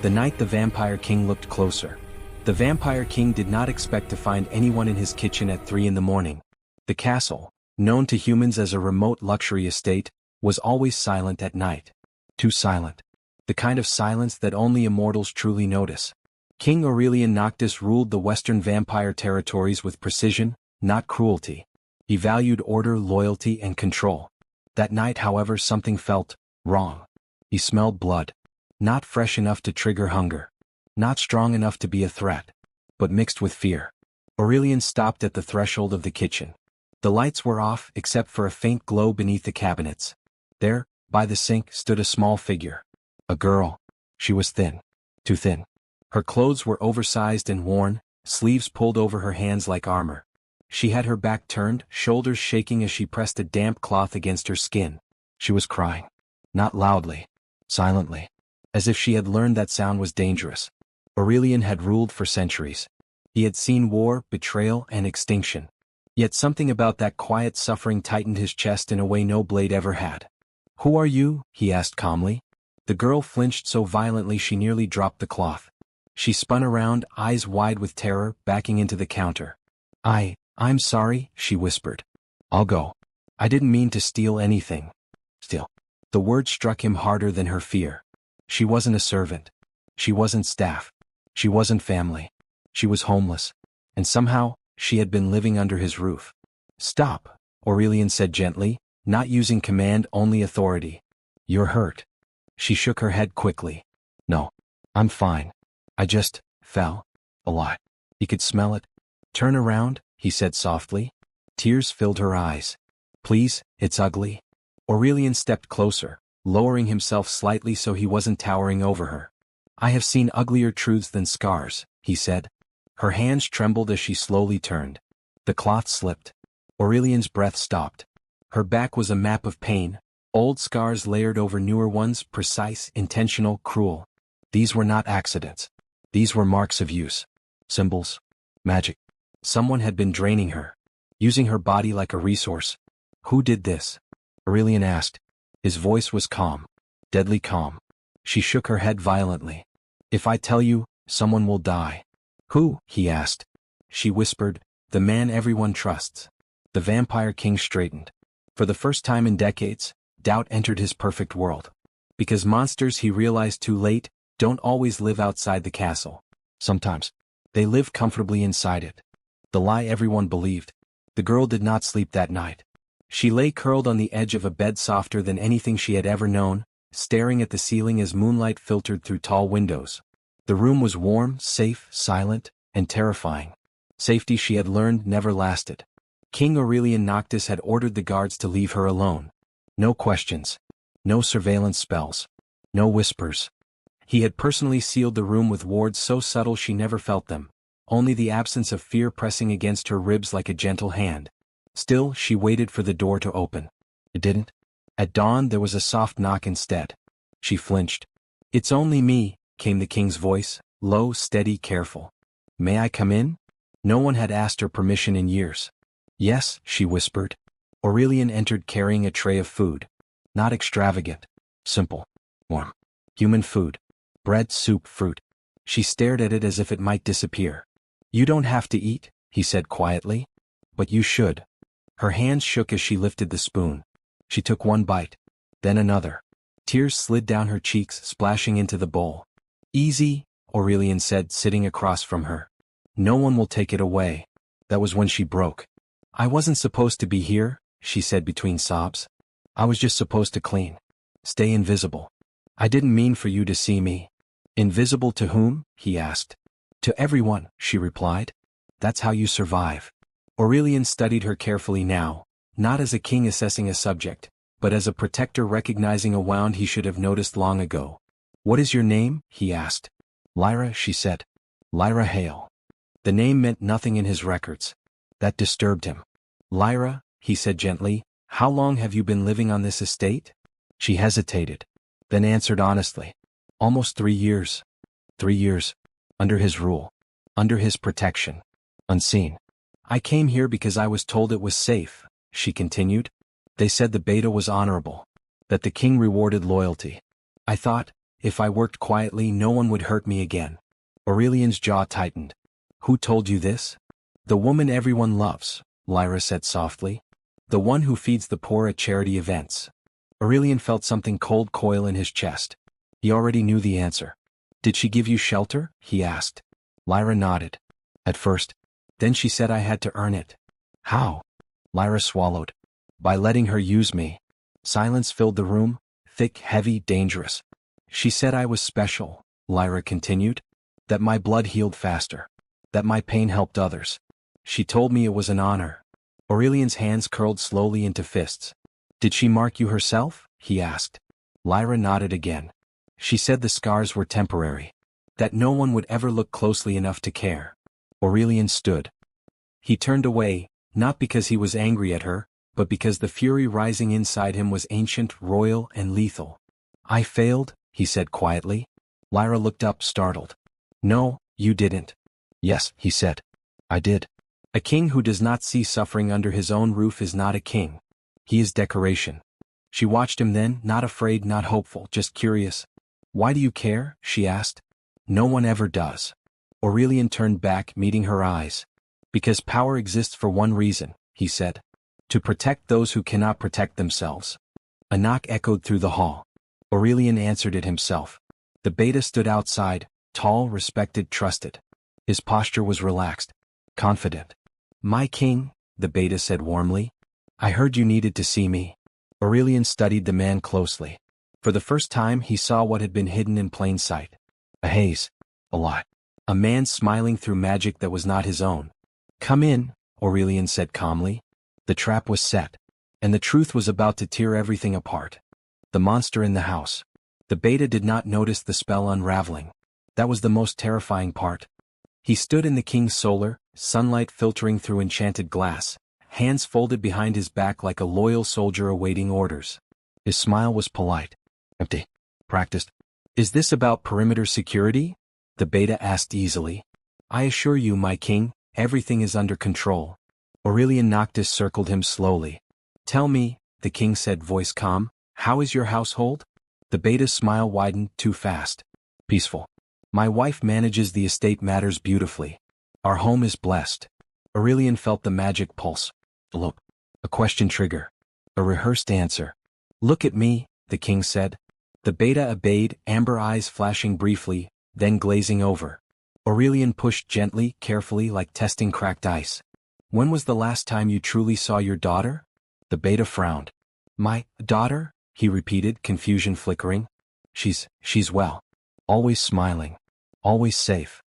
The night the Vampire King looked closer. The Vampire King did not expect to find anyone in his kitchen at 3 in the morning. The castle, known to humans as a remote luxury estate, was always silent at night. Too silent. The kind of silence that only immortals truly notice. King Aurelian Noctis ruled the western vampire territories with precision, not cruelty. He valued order, loyalty, and control. That night, however, something felt wrong. He smelled blood. Not fresh enough to trigger hunger. Not strong enough to be a threat. But mixed with fear. Aurelian stopped at the threshold of the kitchen. The lights were off except for a faint glow beneath the cabinets. There, by the sink, stood a small figure. A girl. She was thin. Too thin. Her clothes were oversized and worn, sleeves pulled over her hands like armor. She had her back turned, shoulders shaking as she pressed a damp cloth against her skin. She was crying. Not loudly. Silently. As if she had learned that sound was dangerous. Aurelian had ruled for centuries. He had seen war, betrayal, and extinction. Yet something about that quiet suffering tightened his chest in a way no blade ever had. "Who are you?" he asked calmly. The girl flinched so violently she nearly dropped the cloth. She spun around, eyes wide with terror, backing into the counter. I'm sorry," she whispered. "I'll go. I didn't mean to steal anything." Still. The word struck him harder than her fear. She wasn't a servant. She wasn't staff. She wasn't family. She was homeless. And somehow, she had been living under his roof. "Stop," Aurelian said gently, not using command, only authority. "You're hurt." She shook her head quickly. "No. I'm fine. I just fell. A lot." He could smell it. "Turn around," he said softly. Tears filled her eyes. "Please, it's ugly." Aurelian stepped closer, lowering himself slightly so he wasn't towering over her. "I have seen uglier truths than scars," he said. Her hands trembled as she slowly turned. The cloth slipped. Aurelian's breath stopped. Her back was a map of pain, old scars layered over newer ones, precise, intentional, cruel. These were not accidents. These were marks of use. Symbols. Magic. Someone had been draining her. Using her body like a resource. "Who did this?" Aurelian asked. His voice was calm. Deadly calm. She shook her head violently. "If I tell you, someone will die." "Who?" he asked. She whispered, "The man everyone trusts." The Vampire King straightened. For the first time in decades, doubt entered his perfect world. Because monsters, he realized too late, don't always live outside the castle. Sometimes. They live comfortably inside it. The lie everyone believed. The girl did not sleep that night. She lay curled on the edge of a bed softer than anything she had ever known, staring at the ceiling as moonlight filtered through tall windows. The room was warm, safe, silent, and terrifying. Safety, she had learned, never lasted. King Aurelian Noctis had ordered the guards to leave her alone. No questions. No surveillance spells. No whispers. He had personally sealed the room with wards so subtle she never felt them, only the absence of fear pressing against her ribs like a gentle hand. Still, she waited for the door to open. It didn't. At dawn, there was a soft knock instead. She flinched. "It's only me," came the king's voice, low, steady, careful. "May I come in?" No one had asked her permission in years. "Yes," she whispered. Aurelian entered carrying a tray of food. Not extravagant. Simple. Warm. Human food. Bread, soup, fruit. She stared at it as if it might disappear. "You don't have to eat," he said quietly. "But you should." Her hands shook as she lifted the spoon. She took one bite. Then another. Tears slid down her cheeks, splashing into the bowl. "Easy," Aurelian said, sitting across from her. "No one will take it away." That was when she broke. "I wasn't supposed to be here," she said between sobs. "I was just supposed to clean. Stay invisible. I didn't mean for you to see me." "Invisible to whom?" he asked. "To everyone," she replied. "That's how you survive." Aurelian studied her carefully now, not as a king assessing a subject, but as a protector recognizing a wound he should have noticed long ago. "What is your name?" he asked. "Lyra," she said. "Lyra Hale." The name meant nothing in his records. That disturbed him. "Lyra," he said gently, "how long have you been living on this estate?" She hesitated, then answered honestly. "Almost 3 years. 3 years. Under his rule. Under his protection. Unseen. I came here because I was told it was safe," she continued. "They said the beta was honorable. That the king rewarded loyalty. I thought, If I worked quietly, no one would hurt me again. Aurelian's jaw tightened. Who told you this? The woman everyone loves, Lyra said softly. The one who feeds the poor at charity events. Aurelian felt something cold coil in his chest. He already knew the answer. Did she give you shelter? He asked. Lyra nodded. At first. Then she said I had to earn it. How? Lyra swallowed. By letting her use me. Silence filled the room, thick, heavy, dangerous. She said I was special, Lyra continued. That my blood healed faster. That my pain helped others. She told me it was an honor. Aurelian's hands curled slowly into fists. Did she mark you herself? He asked. Lyra nodded again. She said the scars were temporary. That no one would ever look closely enough to care. Aurelian stood. He turned away, not because he was angry at her, but because the fury rising inside him was ancient, royal, and lethal. I failed, he said quietly. Lyra looked up, startled. No, you didn't. Yes, he said. I did. A king who does not see suffering under his own roof is not a king. He is decoration. She watched him then, not afraid, not hopeful, just curious. Why do you care? She asked. No one ever does. Aurelian turned back, meeting her eyes. Because power exists for one reason, he said. To protect those who cannot protect themselves. A knock echoed through the hall. Aurelian answered it himself. The beta stood outside, tall, respected, trusted. His posture was relaxed, confident. My king, the beta said warmly. I heard you needed to see me. Aurelian studied the man closely. For the first time he saw what had been hidden in plain sight. A haze. A lie. A man smiling through magic that was not his own. Come in, Aurelian said calmly. The trap was set. And the truth was about to tear everything apart. The monster in the house. The beta did not notice the spell unraveling. That was the most terrifying part. He stood in the king's solar, sunlight filtering through enchanted glass, hands folded behind his back like a loyal soldier awaiting orders. His smile was polite. Empty. Practiced. Is this about perimeter security? The beta asked easily. I assure you, my king, everything is under control. Aurelian Noctis circled him slowly. Tell me, the king said, voice calm, how is your household? The beta's smile widened too fast. Peaceful. My wife manages the estate matters beautifully. Our home is blessed. Aurelian felt the magic pulse. Look. A question trigger. A rehearsed answer. Look at me, the king said. The beta obeyed, amber eyes flashing briefly, then glazing over. Aurelian pushed gently, carefully, like testing cracked ice. When was the last time you truly saw your daughter? The beta frowned. My daughter? He repeated, confusion flickering. She's well. Always smiling. Always safe.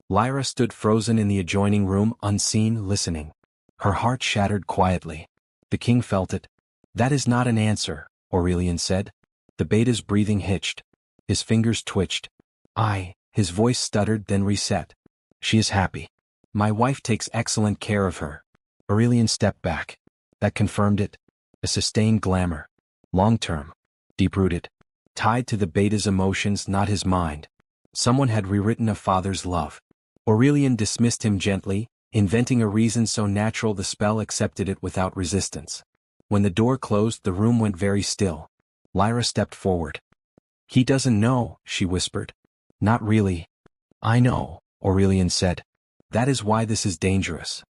Lyra stood frozen in the adjoining room, unseen, listening. Her heart shattered quietly. The king felt it. That is not an answer, Aurelian said. The beta's breathing hitched. His fingers twitched. His voice stuttered, then reset. She is happy. My wife takes excellent care of her. Aurelian stepped back. That confirmed it. A sustained glamour. Long-term. Deep-rooted. Tied to the beta's emotions, not his mind. Someone had rewritten a father's love. Aurelian dismissed him gently, inventing a reason so natural the spell accepted it without resistance. When the door closed, the room went very still. Lyra stepped forward. He doesn't know, she whispered. Not really. I know, Aurelian said. That is why this is dangerous.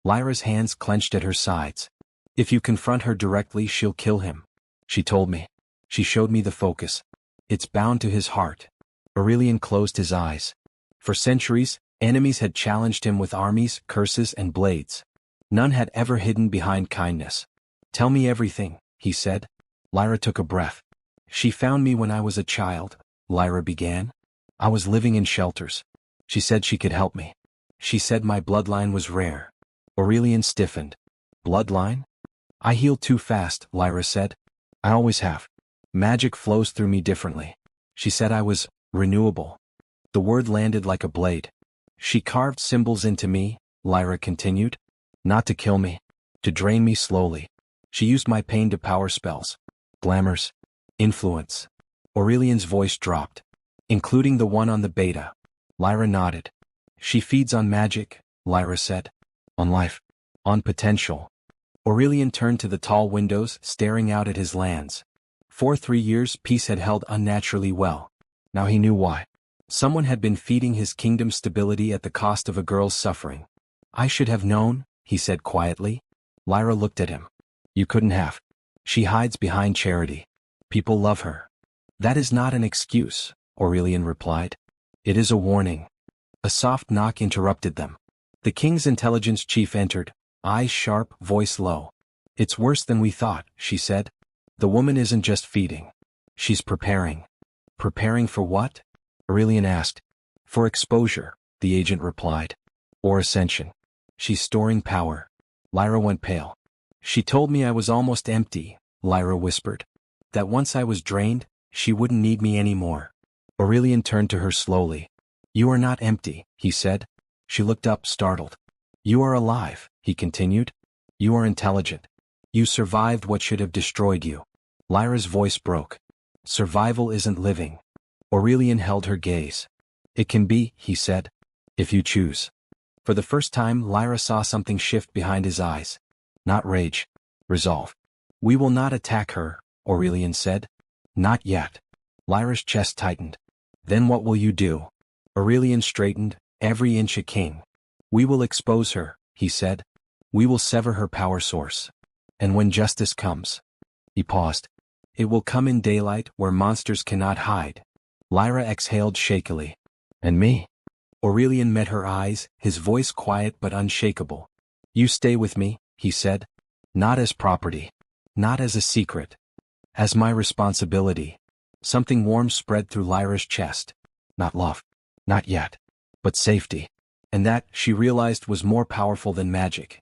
Lyra's hands clenched at her sides. If you confront her directly, she'll kill him. She told me. She showed me the focus. It's bound to his heart. Aurelian closed his eyes. For centuries, enemies had challenged him with armies, curses, and blades. None had ever hidden behind kindness. Tell me everything, he said. Lyra took a breath. She found me when I was a child, Lyra began. I was living in shelters. She said she could help me. She said my bloodline was rare. Aurelian stiffened. Bloodline? I heal too fast, Lyra said. I always have. Magic flows through me differently. She said I was renewable. The word landed like a blade. She carved symbols into me, Lyra continued. Not to kill me. To drain me slowly. She used my pain to power spells. Glamours. Influence. Aurelian's voice dropped. Including the one on the beta. Lyra nodded. She feeds on magic, Lyra said. On life. On potential. Aurelian turned to the tall windows, staring out at his lands. For 3 years, peace had held unnaturally well. Now he knew why. Someone had been feeding his kingdom stability at the cost of a girl's suffering. I should have known, he said quietly. Lyra looked at him. You couldn't have. She hides behind charity. People love her. That is not an excuse, Aurelian replied. It is a warning. A soft knock interrupted them. The king's intelligence chief entered, eyes sharp, voice low. It's worse than we thought, she said. The woman isn't just feeding. She's preparing. Preparing for what? Aurelian asked. For exposure, the agent replied. Or ascension. She's storing power. Lyra went pale. She told me I was almost empty, Lyra whispered. That once I was drained, she wouldn't need me anymore. Aurelian turned to her slowly. You are not empty, he said. She looked up, startled. You are alive, he continued. You are intelligent. You survived what should have destroyed you. Lyra's voice broke. Survival isn't living. Aurelian held her gaze. It can be, he said. If you choose. For the first time, Lyra saw something shift behind his eyes. Not rage. Resolve. We will not attack her, Aurelian said. Not yet. Lyra's chest tightened. Then what will you do? Aurelian straightened, every inch a king. We will expose her, he said. We will sever her power source. And when justice comes. He paused. It will come in daylight where monsters cannot hide. Lyra exhaled shakily. And me? Aurelian met her eyes, his voice quiet but unshakable. You stay with me, he said. Not as property. Not as a secret. As my responsibility. Something warm spread through Lyra's chest. Not love. Not yet. But safety. And that, she realized, was more powerful than magic.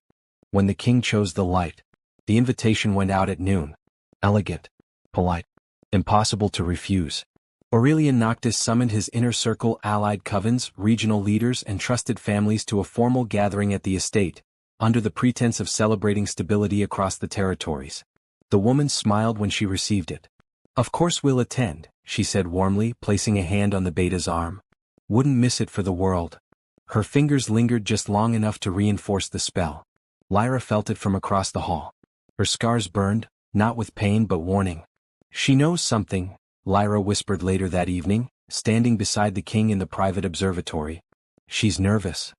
When the king chose the light, the invitation went out at noon. Elegant. Polite. Impossible to refuse. Aurelian Noctis summoned his inner circle allied covens, regional leaders and trusted families to a formal gathering at the estate, under the pretense of celebrating stability across the territories. The woman smiled when she received it. Of course we'll attend, she said warmly, placing a hand on the beta's arm. Wouldn't miss it for the world. Her fingers lingered just long enough to reinforce the spell. Lyra felt it from across the hall. Her scars burned, not with pain but warning. She knows something, Lyra whispered later that evening, standing beside the king in the private observatory. She's nervous.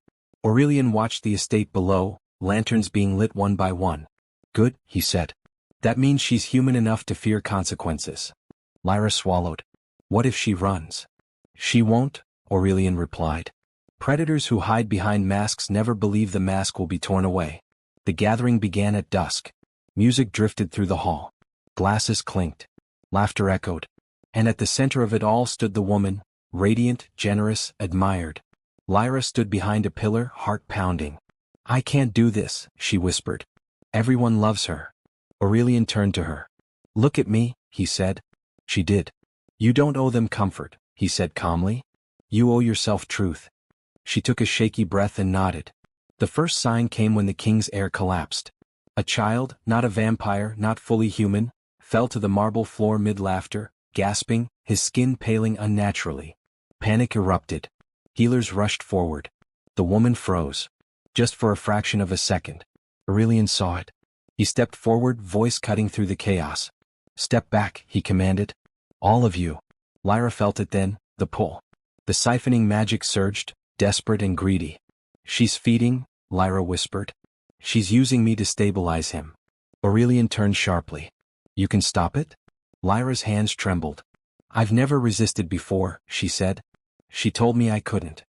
Aurelian watched the estate below, lanterns being lit one by one. Good, he said. That means she's human enough to fear consequences. Lyra swallowed. What if she runs? She won't, Aurelian replied. Predators who hide behind masks never believe the mask will be torn away. The gathering began at dusk. Music drifted through the hall. Glasses clinked. Laughter echoed. And at the center of it all stood the woman, radiant, generous, admired. Lyra stood behind a pillar, heart pounding. I can't do this, she whispered. Everyone loves her. Aurelian turned to her. Look at me, he said. She did. You don't owe them comfort, he said calmly. You owe yourself truth. She took a shaky breath and nodded. The first sign came when the king's air collapsed. A child, not a vampire, not fully human, fell to the marble floor mid-laughter, gasping, his skin paling unnaturally. Panic erupted. Healers rushed forward. The woman froze. Just for a fraction of a second. Aurelian saw it. He stepped forward, voice cutting through the chaos. Step back, he commanded. All of you. Lyra felt it then, the pull. The siphoning magic surged, desperate and greedy. She's feeding, Lyra whispered. She's using me to stabilize him. Aurelian turned sharply. You can stop it? Lyra's hands trembled. I've never resisted before, she said. She told me I couldn't.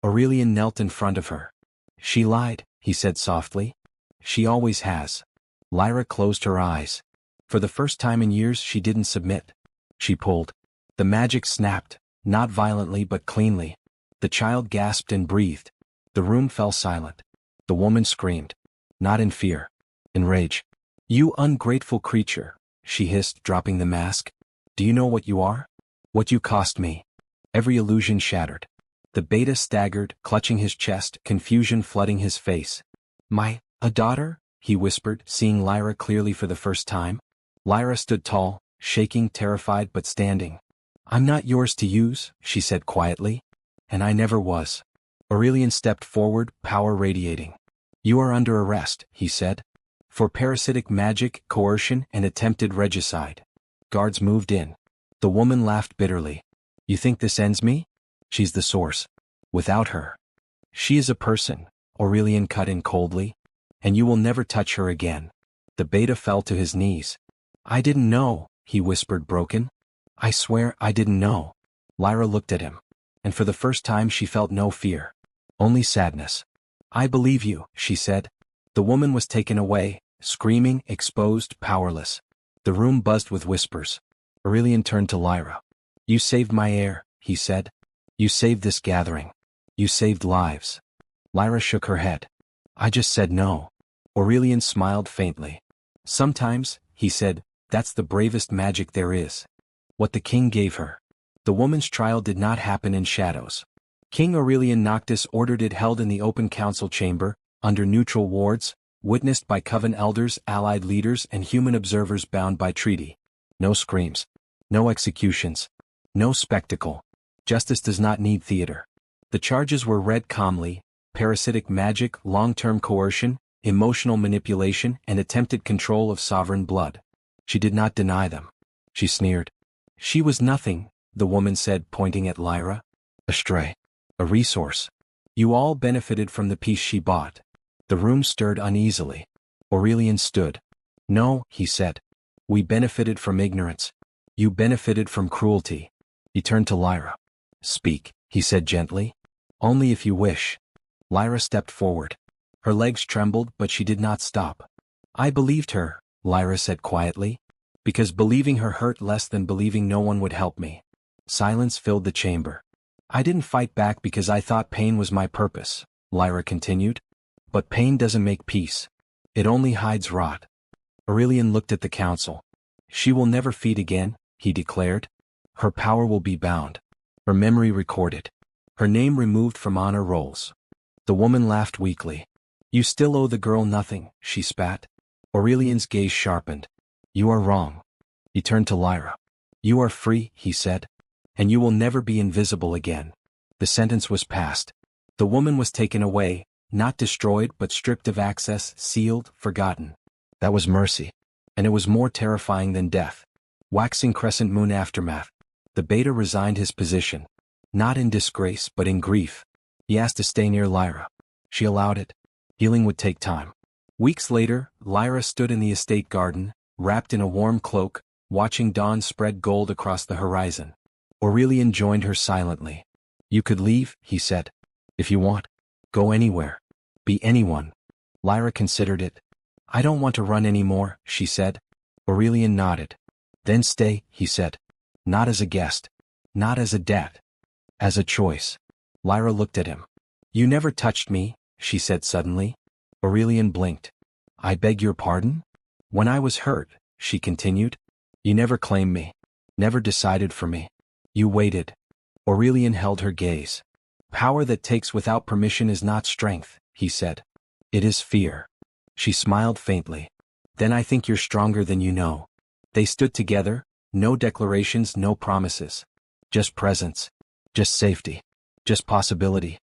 Aurelian knelt in front of her. She lied, he said softly. She always has. Lyra closed her eyes. For the first time in years she didn't submit. She pulled. The magic snapped, not violently but cleanly. The child gasped and breathed. The room fell silent. The woman screamed. Not in fear. In rage. You ungrateful creature, she hissed, dropping the mask. Do you know what you are? What you cost me. Every illusion shattered. The beta staggered, clutching his chest, confusion flooding his face. A daughter? He whispered, seeing Lyra clearly for the first time. Lyra stood tall, shaking, terrified but standing. I'm not yours to use, she said quietly. And I never was. Aurelian stepped forward, power radiating. You are under arrest, he said. For parasitic magic, coercion, and attempted regicide. Guards moved in. The woman laughed bitterly. You think this ends me? She's the source. Without her. She is a person, Aurelian cut in coldly. And you will never touch her again. The beta fell to his knees. I didn't know, he whispered broken. I swear I didn't know. Lyra looked at him. And for the first time she felt no fear. Only sadness. I believe you, she said. The woman was taken away, screaming, exposed, powerless. The room buzzed with whispers. Aurelian turned to Lyra. You saved my heir, he said. You saved this gathering. You saved lives. Lyra shook her head. I just said no. Aurelian smiled faintly. Sometimes, he said, that's the bravest magic there is. What the king gave her. The woman's trial did not happen in shadows. King Aurelian Noctis ordered it held in the open council chamber, under neutral wards, witnessed by coven elders, allied leaders, and human observers bound by treaty. No screams. No executions. No spectacle. Justice does not need theater. The charges were read calmly: parasitic magic, long-term coercion, emotional manipulation, and attempted control of sovereign blood. She did not deny them. She sneered. She was nothing, the woman said, pointing at Lyra. A stray. A resource. You all benefited from the peace she bought. The room stirred uneasily. Aurelian stood. No, he said. We benefited from ignorance. You benefited from cruelty. He turned to Lyra. Speak, he said gently. Only if you wish. Lyra stepped forward. Her legs trembled, but she did not stop. I believed her, Lyra said quietly, because believing her hurt less than believing no one would help me. Silence filled the chamber. I didn't fight back because I thought pain was my purpose, Lyra continued. But pain doesn't make peace. It only hides rot. Aurelian looked at the council. She will never feed again, he declared. Her power will be bound. Her memory recorded. Her name removed from honor rolls. The woman laughed weakly. You still owe the girl nothing, she spat. Aurelian's gaze sharpened. You are wrong. He turned to Lyra. You are free, he said. And you will never be invisible again. The sentence was passed. The woman was taken away, not destroyed but stripped of access, sealed, forgotten. That was mercy. And it was more terrifying than death. Waxing crescent moon aftermath. The beta resigned his position. Not in disgrace but in grief. He asked to stay near Lyra. She allowed it. Healing would take time. Weeks later, Lyra stood in the estate garden, wrapped in a warm cloak, watching dawn spread gold across the horizon. Aurelian joined her silently. You could leave, he said. If you want. Go anywhere. Be anyone. Lyra considered it. I don't want to run anymore, she said. Aurelian nodded. Then stay, he said. Not as a guest. Not as a debt. As a choice. Lyra looked at him. You never touched me, she said suddenly. Aurelian blinked. I beg your pardon? When I was hurt, she continued. You never claimed me. Never decided for me. You waited. Aurelian held her gaze. Power that takes without permission is not strength, he said. It is fear. She smiled faintly. Then I think you're stronger than you know. They stood together, no declarations, no promises. Just presence. Just safety. Just possibility.